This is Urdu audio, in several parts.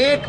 1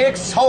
100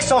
100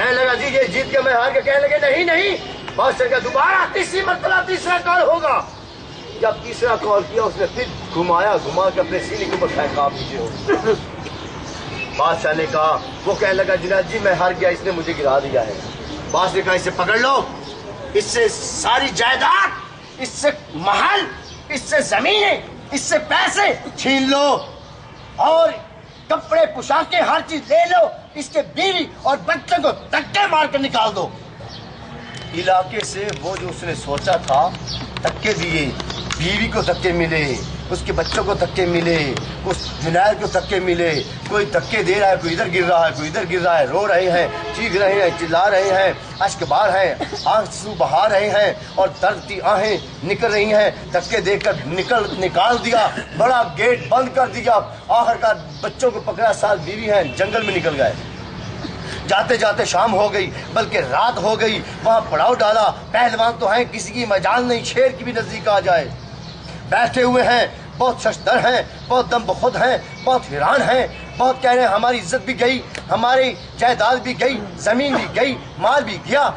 کہنے لگا جی یہ جیت کے میں ہار کے، کہنے لگے نہیں نہیں، بادشاہ کا دوبارہ تیسری مرتبہ تیسرا کال ہوگا۔ جب تیسرا کال کیا اس نے پھر گھما کے اپنے سینے کے اوپر پھینکا پیچھے ہو۔ بادشاہ نے کہا، وہ کہنے لگا جنید جی میں ہار گیا، اس نے مجھے گرا دیا ہے۔ بادشاہ نے کہا اسے پکڑ لو، اس سے ساری جائیداد، اس سے محل، اس سے زمینیں، اس سے پیسے چھین لو اور کپڑے پوشاکیں ہر چیز لے لو، اس کے بیوی اور بچوں کو دھکے مار کر نکال دو۔ علاقے سے وہ جو اس نے سوچا تھا دھکے دیے، بیوی کو دھکے ملے، اس کے بچوں کو دھکے ملے، اس جنید کو دھکے ملے، کوئی دھکے دے رہا ہے، کوئی ادھر گر رہا ہے، کوئی ادھر گر رہا ہے، رو رہے ہیں، چیخ رہے ہیں، چلا رہے ہیں، اشک بہا ہیں، آنسو بہا رہے ہیں اور درد کی آہیں نکل رہی ہیں۔ دھکے دے کر نکال دیا، بڑا گیٹ بند کر دیا، آخر کار بچوں کو پکڑا، ساتھ بیوی ہیں، جنگل میں نکل گئے۔ جاتے جاتے شام ہو گئی، بلکہ رات ہو گئی، وہاں پڑاؤ ڈالا، پہلوان تو ہیں کسی کی مجال نہیں، شیر کی بھی نزدیک آ جائے، بیٹھے ہوئے ہیں، بہت ششدر ہیں، بہت دم بخود ہیں، بہت حیران ہیں، بہت کہہ رہے ہیں ہماری عزت بھی گئی، ہماری جائیداد بھی گئی، زمین بھی گئی، مال بھی گیا،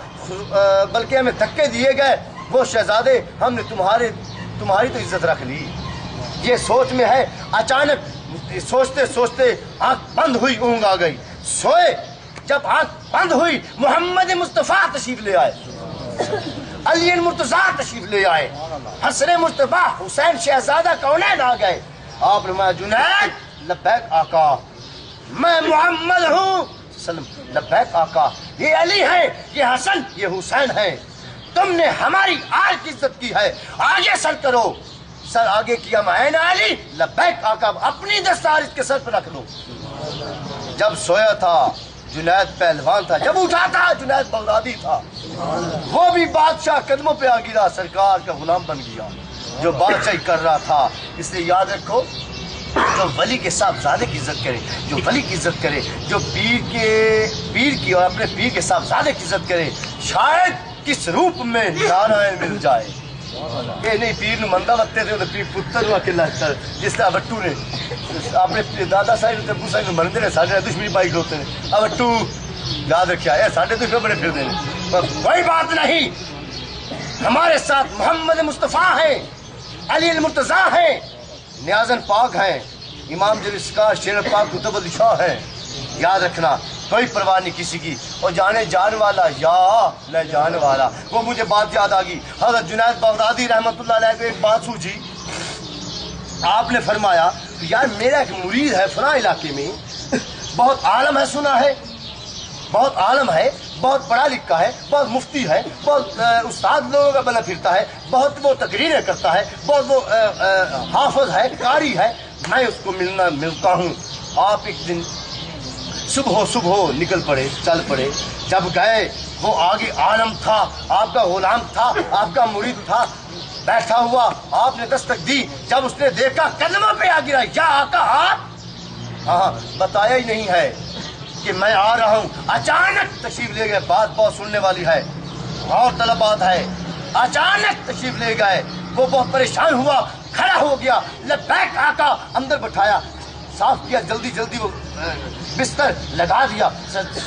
بلکہ ہمیں دھکے دیے گئے، وہ شہزادے ہم نے تمہاری تو عزت رکھ لی، یہ سوچ میں ہے۔ اچانک سوچتے سوچتے آنکھ بند ہوئی، اونگ آ گئی، سوئے، جب آنکھ بند ہوئی محمد مصطفیٰ تشریف لے آئے، علی مرتضیٰ تشریف لے آئے، حسن مصطفیٰ حسین شہزادہ کونین آ گئے۔ آپ نے جنید لبیک آقا، میں محمد ہوں، لبیک آقا، یہ علی ہے، یہ حسن، یہ حسین ہے، تم نے ہماری آل کی عزت کی ہے، آگے سر کرو۔ سر آگے کیا، میں علی لبیک آقا، اپنی دستار اس کے سر پہ رکھ لو۔ جب سویا تھا جنید پہلوان تھا، جب اٹھا تھا جنید بغدادی تھا، وہ بھی بادشاہ قدموں پہ آ گرا، سرکار کا غلام بن گیا، جو بادشاہی کر رہا تھا۔ اس لیے یاد رکھو، جو ولی کے صاحبزادے کی عزت کرے، جو ولی کی عزت کرے، جو پیر کی اور اپنے پیر کے صاحبزادے کی عزت کرے، شاید کس روپ میں نارائن مل جائے۔ یہ نہیں پیر نو مندہ وقتے تھے، پیر پتر نو اکیلا جس طرح وٹو نے اپنے دادا صاحب ابو صاحب مرندے نے، سارے دشمنی بائی کھلوتے ہیں، وٹو یاد رکھا ہے، سارے دشمن بڑے پھر دے، کوئی بات نہیں، ہمارے ساتھ محمد مصطفیٰ ہیں، علی المرتضیٰ ہیں، نیازن پاک ہیں، امام جلسکار شیر پاک کتب الشاہ ہیں۔ یاد رکھنا، کوئی پرواہ نہیں کسی کی، اور جانے جان والا یا لے جان والا۔ وہ مجھے بات یاد آ گئی، حضرت جنید بغدادی رحمۃ اللہ علیہ کو ایک بات سوچی، آپ نے فرمایا یار میرا ایک مرید ہے فلاں علاقے میں، بہت عالم ہے، سنا ہے، بہت عالم ہے، بہت پڑھا لکھا ہے، بہت مفتی ہے، بہت استاد لوگوں کا بنا پھرتا ہے، بہت وہ تقریریں کرتا ہے، بہت وہ حافظ ہے، قاری ہے، میں اس کو ملتا ہوں۔ آپ ایک دن صبح نکل پڑے، چل پڑے، جب گئے وہ آگے عالم تھا، آپ کا غلام تھا، آپ کا مرید تھا، بیٹھا ہوا، آپ نے دستک دی، جب اس نے دیکھا قدموں پہ آ گرا، یا آقا آپ؟ ہاں بتایا ہی نہیں ہے کہ میں آ رہا ہوں، اچانک تشریف لے گئے، بات بہت سننے والی ہے، اور طلبات ہے، اچانک تشریف لے گئے، وہ بہت پریشان ہوا، کھڑا ہو گیا، لبیک آقا، اندر بٹھایا، صاف کیا، جلدی جلدی وہ بستر لگا دیا،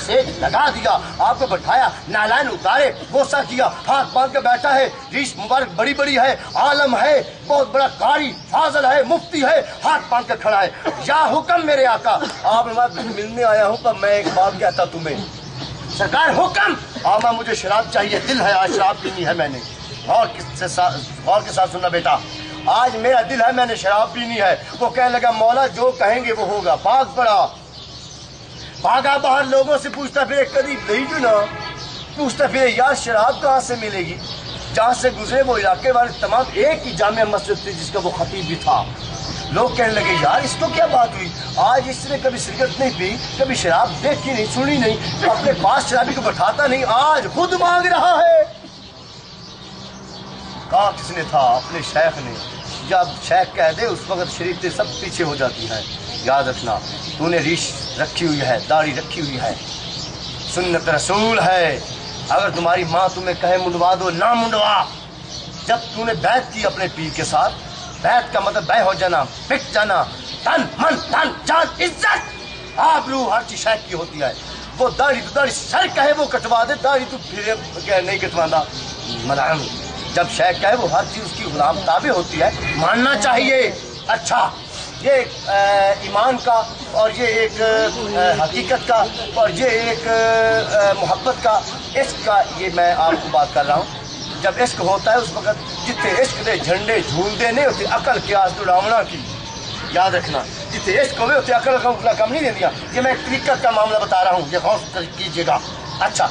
سیج لگا دیا، آپ کو بٹھایا، نالائن اتارے، بوسہ کیا، ہاتھ باندھ کے بیٹھا ہے، ریش مبارک بڑی بڑی ہے، عالم ہے، بہت بڑا قاری فاضل ہے، مفتی ہے، ہاتھ باندھ کے کھڑا ہے، یا حکم میرے آقا؟ آپ ملنے آیا ہوں، پر میں ایک بات کہتا تمہیں، سرکار حکم؟ آما مجھے شراب چاہیے، دل ہے آج شراب پینی ہے میں نے، اور کے ساتھ سننا بیٹا، آج میرا دل ہے میں نے شراب پینی ہے۔ وہ کہنے لگا مولا جو کہیں گے وہ ہوگا، بھاگ پڑا، بھاگا باہر، لوگوں سے پوچھتا پھرے، قریب نہیں جو نا پوچھتا پھرے یار شراب کہاں سے ملے گی؟ جہاں سے گزرے وہ علاقے والے تمام، ایک ہی جامع مسجد تھی جس کا وہ خطیب بھی تھا، لوگ کہنے لگے یار اس کو کیا بات ہوئی، آج اس نے کبھی سگریٹ نہیں پی، کبھی شراب دیکھی نہیں، سنی نہیں، اپنے پاس شرابی کو بٹھاتا نہیں، آج خود مانگ رہا ہے۔ کہا کس نے تھا؟ اپنے شیخ نے۔ جب شیخ کہہ دے اس وقت شریعتیں سب پیچھے ہو جاتی ہیں۔ یاد رکھنا، تو نے ریش رکھی ہوئی ہے، داڑھی رکھی ہوئی ہے، سنت رسول ہے، اگر تمہاری ماں تمہیں کہے منڈوا دو، نہ منڈوا۔ جب تو نے بیعت کی اپنے پیر کے ساتھ، بیعت کا مطلب بے ہو جانا، بک جانا، تن من تن جان عزت آبرو ہر چیز شیخ کی ہوتی ہے، وہ داڑھی سر کہے وہ کٹوا دے، داڑھی تو پھر نہیں کٹوانا ملعون۔ جب شیخ کہے وہ ہر چیز اس کی غلام تابع ہوتی ہے، ماننا چاہیے۔ اچھا یہ ایمان کا اور یہ ایک حقیقت کا اور یہ ایک محبت کا عشق کا، یہ میں آپ کو بات کر رہا ہوں۔ جب عشق ہوتا ہے اس وقت جتنے عشق دے جھنڈے جھولتے نہیں ہوتے، عقل کی آس اڑاونا کی یاد رکھنا، جتنے عشق ہوئے ہوتے عقل کا کم نہیں دے دیا۔ یہ میں ایک طریقت کا معاملہ بتا رہا ہوں، یہ غور کیجیے گا۔ اچھا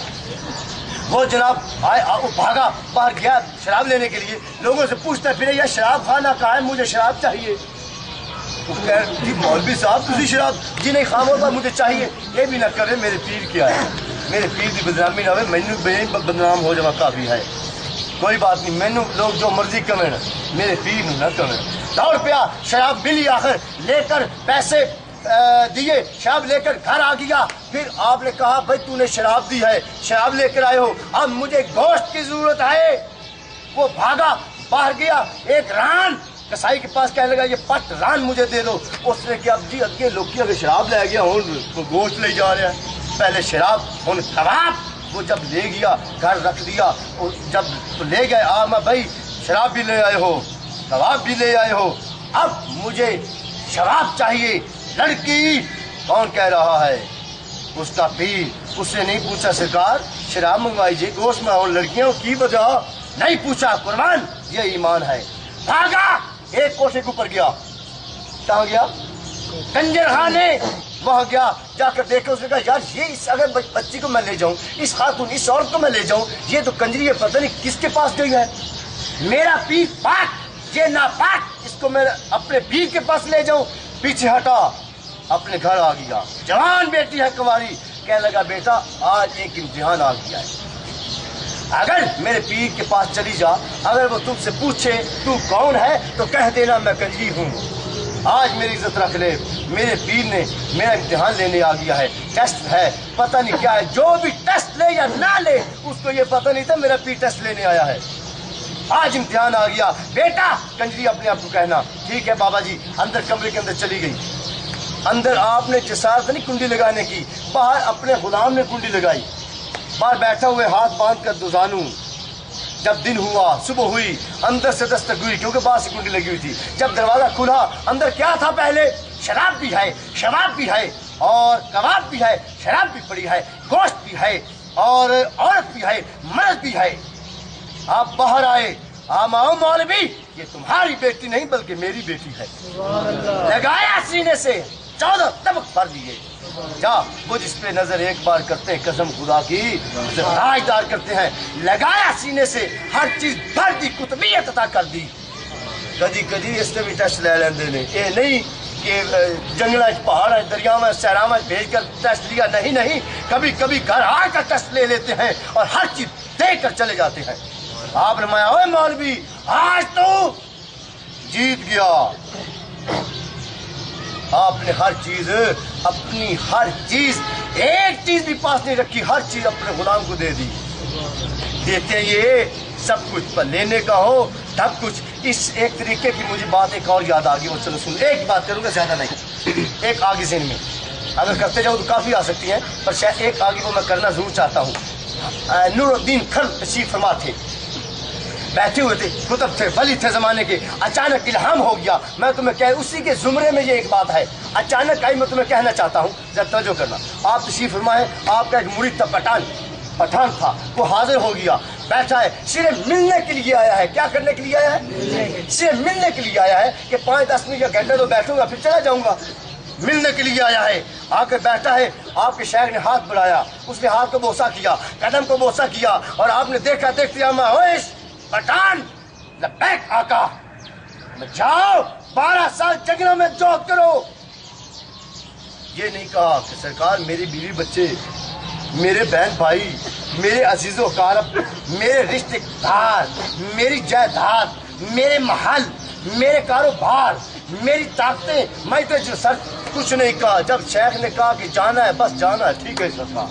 وہ جناب آئے، وہ بھاگا باہر گیا شراب لینے کے لیے، لوگوں سے پوچھتا پھرے یا شراب خانہ کہاں ہے، مجھے شراب چاہیے۔ جی مولوی صاحب تھی شراب؟ جی نہیں خاموش پر مجھے چاہیے۔ یہ بھی نہ کرے میرے پیر کیا ہے، میرے پیر کی بدنامی نہ ہوئے، مینو بدنام ہو جانا کافی ہے، کوئی بات نہیں، مینو لوگ جو مرضی کمیں میرے پیر نہ کمیں۔ دوڑ پیا، شراب ملی، آخر لے کر پیسے دیے، شراب لے کر گھر آ گیا۔ پھر آپ نے کہا بھائی تو نے شراب دی ہے، شراب لے کر آئے ہو، اب مجھے گوشت کی ضرورت ہے۔ وہ بھاگا باہر گیا، ایک ران کسائی کے پاس کہنے لگا یہ پٹ ران مجھے دے دو۔ اس نے کہا اب جی اگے لوکی اگر شراب لے گیا ہوں گوشت لے جا رہا ہے، پہلے شراب ہوں کباب۔ وہ جب لے گیا گھر رکھ دیا، جب لے گئے میں بھائی شراب بھی لے آئے ہو کباب بھی لے آئے ہو، اب مجھے شراب چاہیے۔ لڑکی کون کہہ رہا ہے؟ اس کا پیر۔ اس سے نہیں پوچھا سرکار شراب منگوائیے گوشت میں اور لڑکیوں کی وجہ نہیں پوچھا، قربان یہ ایمان ہے۔ بھاگا ایک کوٹھے کے اوپر گیا، کہاں گیا؟ کنجر خانے۔ وہاں گیا، جا کر دیکھا، اس نے کہا یار یہ اگر بچی کو میں لے جاؤں، اس خاتون اس عورت کو میں لے جاؤں، یہ تو کنجری ہے، پتہ نہیں کس کے پاس گئی ہے۔ میرا پیر پاک، یہ ناپاک، اس کو میں اپنے پیر کے پاس لے جاؤں۔ پیچھے ہٹا، اپنے گھر آ گیا۔ جوان بیٹی ہے کنواری، کہنے لگا بیٹا آج ایک امتحان آ گیا ہے، اگر میرے پیر کے پاس چلی جا، اگر وہ تم سے پوچھے تو کون ہے تو کہہ دینا میں کنجری ہوں۔ آج میری عزت رکھ لے، میرے پیر نے میرا امتحان لینے آ گیا ہے، ٹیسٹ ہے، پتہ نہیں کیا ہے، جو بھی ٹیسٹ لے یا نہ لے اس کو یہ پتہ نہیں تھا میرا پیر ٹیسٹ لینے آیا ہے۔ آج امتحان آ گیا، بیٹا کنجری اپنے آپ کو کہنا۔ ٹھیک ہے بابا جی، اندر کمرے کے اندر چلی گئی۔ اندر آپ نے جسارت نہیں کنڈی لگانے کی، باہر اپنے غلام نے کنڈی لگائی، باہر بیٹھا ہوئے ہاتھ باندھ کر دوزانو۔ جب دن ہوا، صبح ہوئی، اندر سے دستک ہوئی کیونکہ باہر سے کنڈی لگی ہوئی تھی۔ جب دروازہ کھلا، اندر کیا تھا؟ پہلے شراب بھی ہے، شراب بھی ہے اور کباب بھی ہے، شراب بھی پڑی ہے، گوشت بھی ہے اور عورت بھی ہے، مرد بھی ہے۔ آپ باہر آئے، آؤ مولوی یہ تمہاری بیٹی نہیں بلکہ میری بیٹی ہے۔ لگایا سینے سے 14 طبق بھر دیے۔ جا وہ جس پہ نظر ایک بار کرتے ہیں قسم خدا کی اسے تاجدار کرتے ہیں۔ لگایا سینے سے، ہر چیز بھر دی، قطبیت عطا کر دی۔ کدی کدی اس نے بھی ٹیسٹ لے لیندے نے، یہ نہیں کہ جنگل پہاڑ دریا میں سیرا میں بھیج کر ٹیسٹ لیا، نہیں، کبھی کبھی گھر آ کر ٹیسٹ لے لیتے ہیں اور ہر چیز دے کر چلے جاتے ہیں۔ آپ نے مایا اوے مولوی آج تو جیت گیا، آپ نے ہر چیز، اپنی ہر چیز، ایک چیز بھی پاس نہیں رکھی، ہر چیز اپنے غلام کو دے دی۔ دیتے یہ سب کچھ پر لینے کا ہو سب کچھ۔ اس ایک طریقے کی مجھے بات ایک اور یاد آ گئی، وہ چلو سن، ایک بات کروں گا زیادہ نہیں، ایک آگے ذہن میں، اگر کرتے جاؤ تو کافی آ سکتی ہیں پر شاید ایک آگے وہ میں کرنا ضرور چاہتا ہوں۔ نور الدین کھر تشریف فرما تھے، بیٹھے ہوئے تھے، کتب تھے، ولی تھے زمانے کے، اچانک الہام ہو گیا۔ میں تمہیں کہہ، اسی کے زمرے میں یہ ایک بات ہے، اچانک آئی، میں تمہیں کہنا چاہتا ہوں، ذرا توجہ کرنا۔ آپ تشریف فرمائے، آپ کا ایک مرید تھا، پٹھان تھا، وہ حاضر ہو گیا، بیٹھا ہے، صرف ملنے کے لیے آیا ہے۔ کیا کرنے کے لیے آیا ہے؟ صرف ملنے کے لیے آیا ہے کہ 5-10 منٹ یا گھنٹے تو بیٹھوں گا پھر چلا جاؤں گا۔ ملنے کے لیے آیا ہے، آ کر بیٹھا ہے، آپ کے شیخ نے ہاتھ بڑھایا، اس نے ہاتھ کو بوسہ کیا، قدم کو بوسہ کیا، اور آپ نے دیکھا دیکھتے پٹھان لبیک آقا، جاؤ 12 سال جنگلوں میں جوہد کرو۔ یہ نہیں کہا کہ سرکار میری بیوی بچے، میرے بہن بھائی، میرے عزیز و اقارب، میرے رشتے دار، میری جائیداد، میرے محل، میرے کاروبار، میری طاقتیں، میں تو سر کچھ نہیں کہا۔ جب شیخ نے کہا کہ جانا ہے بس جانا ہے، ٹھیک ہے سرکار،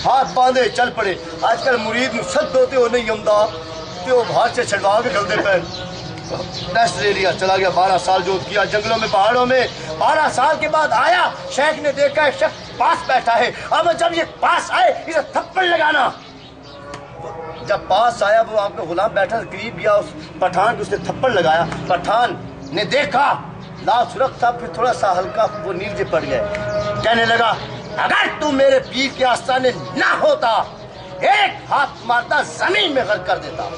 ہاتھ باندھے چل پڑے۔ آج کل مرید نو سد ہوتے ہو نہیں ہمدا تو باہر سے چھڑوا کے چلتے پہ ٹیسٹ لے لیا، چلا گیا 12 سال جو کیا جنگلوں میں پہاڑوں میں، 12 سال کے بعد آیا، شیخ نے دیکھا ایک شخص پاس بیٹھا ہے، اب جب یہ پاس آئے اسے تھپڑ لگانا۔ جب پاس آیا وہ آپ کا غلام بیٹھا، قریب گیا اس پٹھان کو، اس نے تھپڑ لگایا۔ پٹھان نے دیکھا لا سرخ تھا، پھر تھوڑا سا ہلکا وہ نیچے پڑ گئے، کہنے لگا اگر تو میرے پیر کے آستانے نہ ہوتا ایک ہاتھ مارتا زمین میں غرق کر دیتا۔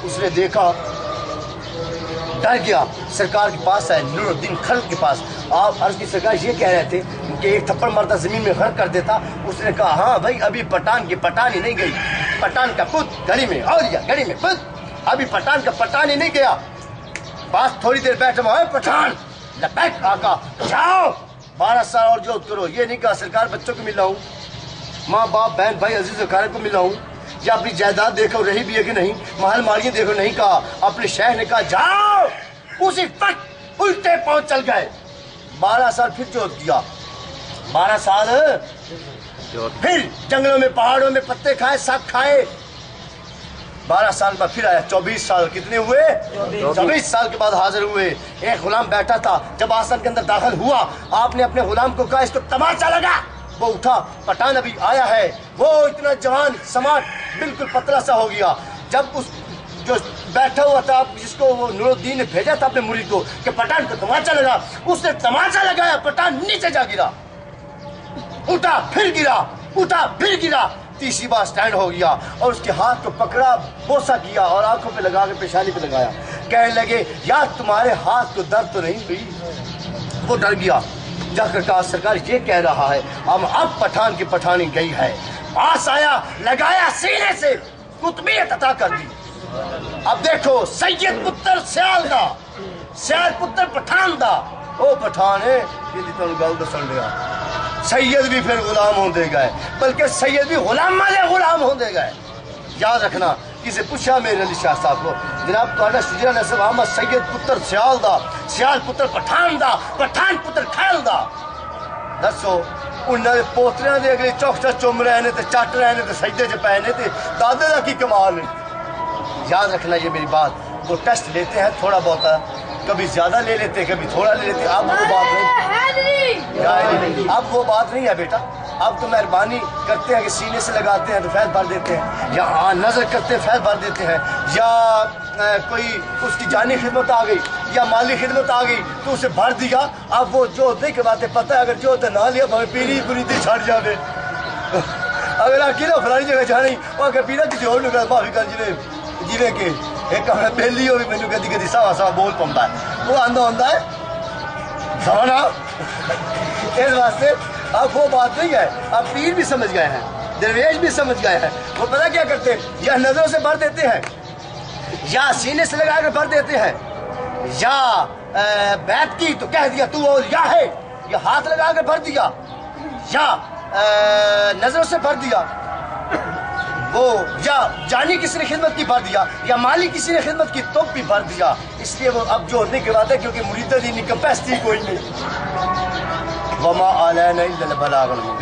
اس نے دیکھا، ڈر گیا، سرکار کے پاس آئے، نور الدین خلق کے پاس۔ آپ عرض کی سرکار یہ کہہ رہے تھے کہ ایک تھپڑ مارتا زمین میں غرق کر دیتا۔ اس نے کہا ہاں بھائی، ابھی پٹھان کی پٹھان ہی نہیں گئی، پٹھان کا پت گڑی میں اولیا، گڑی میں پت، ابھی پٹھان کا پٹھان ہی نہیں گیا۔ بس تھوڑی دیر بیٹھے وہاں، پٹھان لبیک آقا، جاؤ 12 سال اور جوت کرو۔ یہ نہیں کہا سرکار بچوں کو ملا ہوں، ماں باپ بہن بھائی عزیز وقارب کو ملا ہوں، یا اپنی جائیداد دیکھو رہی بھی ہے کہ نہیں، محل مالیاں دیکھو، نہیں کہا۔ اپنے شیخ نے کہا جاؤ، اسی وقت الٹے پہنچ چل گئے۔ 12 سال پھر جوت کیا، 12 سال پھر جنگلوں میں پہاڑوں میں پتے کھائے، سگ کھائے۔ 12 سال بعد پھر آیا، 24 سال کتنے ہوئے؟ 24 سال کے بعد حاضر ہوئے۔ ایک غلام بیٹھا تھا، جب آستان کے اندر داخل ہوا آپ نے اپنے غلام کو کہا اس کو تماچا لگا۔ وہ اٹھا، پٹھان ابھی آیا ہے، وہ اتنا جوان سماٹ بالکل پتلا سا ہو گیا۔ جب اس جو بیٹھا ہوا تھا جس کو وہ نور الدین نے بھیجا تھا اپنے مرید کو کہ پٹھان کو تماچا لگا، اس نے تماچا لگایا، پٹھان نیچے جا گرا، اٹھا پھر گرا، اٹھا پھر گرا، تیسری بار سٹینڈ ہو گیا اور اس کے ہاتھ کو پکڑا، بوسہ کیا اور آنکھوں پہ لگا کے پیشانی پہ لگایا۔ کہنے لگے یا تمہارے ہاتھ کو درد تو نہیں ہوئی؟ وہ ڈر گیا، جا کر کہا سرکار یہ کہہ رہا ہے اب پٹھان کی پٹھانی گئی ہے۔ پاس آیا، لگایا سینے سے، قطبیت عطا کر دی۔ اب دیکھو سید پتر سیال دا، سیال پتر پٹھان دا، او پٹھان ہے یہ تو گل دسن لیا۔ سید بھی پھر غلام ہوندے گئے، بلکہ سید بھی غلام والے غلام ہوندے گئے۔ یاد رکھنا، کسی پوچھا میرے علی شاہ صاحب کو جناب تہاڈا شجرا نسب احمد سید پتر سیال دا، سیال پتر پٹھان دا، پٹھان پتر کھیل دا، دسو انہاں دے پوتریاں دے اگلی چوکھٹا چوم رہے نے تے چٹ رہے نے تے سجدے چ پے نے تے دادے دا کی کمال ہے۔ یاد رکھنا یہ میری بات، وہ ٹیسٹ لیتے ہیں تھوڑا بہت، کبھی زیادہ لے لیتے ہیں کبھی تھوڑا لے لیتے ہیں، اب وہ بات نہیں، اب وہ بات نہیں ہے بیٹا۔ اب تو مہربانی کرتے ہیں کہ سینے سے لگاتے ہیں تو فیض بھر دیتے ہیں، یا نظر کرتے ہیں فیض بھر دیتے ہیں، یا کوئی اس کی جانی خدمت آ گئی یا مالی خدمت آ گئی تو اسے بھر دیا۔ اب وہ جو نہیں کے باتیں پتہ ہے، اگر جو نہ لیا بھائی پیری پوری تھی چھڑ جاوے، اگر آکی نا فلانی جگہ جانی وہ اگر پیرا کسی اور نکل معافی کر جیوے کہ ایک اپنا بیلی ہو بھی مینو کدی کدی سوا سوا بول پاؤں ہے، وہ آندہ ہوتا ہے سوانا۔ اس واسطے اب وہ بات نہیں ہے، اب پیر بھی سمجھ گئے ہیں، درویش بھی سمجھ گئے ہیں، وہ پتہ کیا کرتے ہیں، یا نظروں سے بھر دیتے ہیں، یا سینے سے لگا کر بھر دیتے ہیں، یا بیعت کی تو کہہ دیا تو اولیاء ہے، یا ہاتھ لگا کر بھر دیا، یا نظروں سے بھر دیا، وہ یا جانی کسی نے خدمت کی بھر دیا، یا مالی کسی نے خدمت کی تو بھی بھر دیا۔ اس لیے وہ اب جو نہیں کرواتے کیونکہ مرید دینی کیپیسٹی کوئی نہیں۔ وما علینا الا البلاغ المبین۔